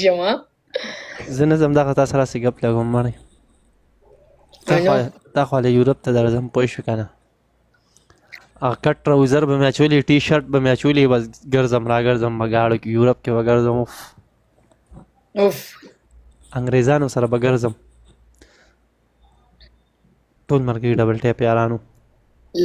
شما زه نه ځم دغه تا سره هسې ګپ لګوم مړی تا خو له یورپ ته درځم پوه شو که نه هغه کټ ټراوزر به مې اچولي ټي شرټ به مې اچولي بس ګرځم را ګرځم به ګاړو کې یورپ کې به ګرځم اوف انګریزانو سره به ګرځم ټول مرګي ډبل ټیپ یارانو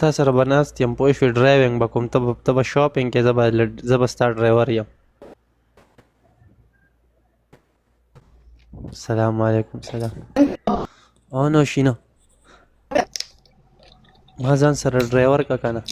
تا سره به ناست یم پوه شوې ډرایوینګ به کوم ته به شاپینګ کې زه به ستا ډرایور یم السلام علیکم سلام او نو شینه ما ځان سره ډرایور کا کنه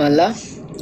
والله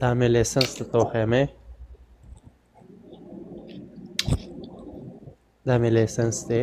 دا مې لایسنس ته وښیم دا مې لایسنس دی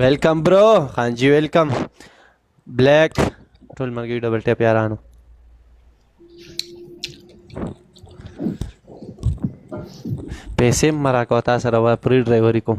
ویلکم برو خان جی ویلکم بلیک ټول مرګي ډبل ټیپ یارانو پیسې مې راکوه تا سره به پرې ډرایوري کوم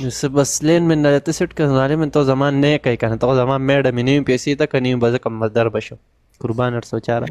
څه بس لین من ته سیټ کړ ظالم تو زمان نه کوي کنه تو زمان میډم نه پیسې ته کني بز کم مزدر بشو قربان 804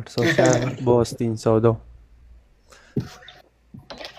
804 بوس 302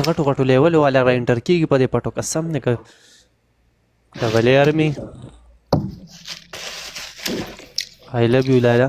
غټو غټو لیول والا را انټر کیږي په دې پټو قسم نه کوي double army I love you Lala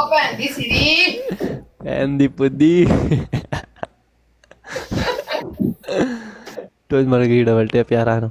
Opa, di sini. Andy Pudi ټول مرګي ډبل ټیپ یارانو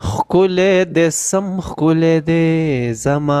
خکولې دې سم خکولې دې زما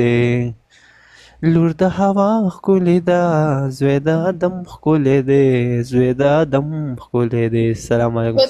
دې لور د هوا خکولې ده زوی د ادم خکولې دې زوی د ادم خکولې دې السلام علیکم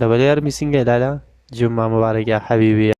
ډبل یار میسنګ لالا جمعه مبارک یا حبیبي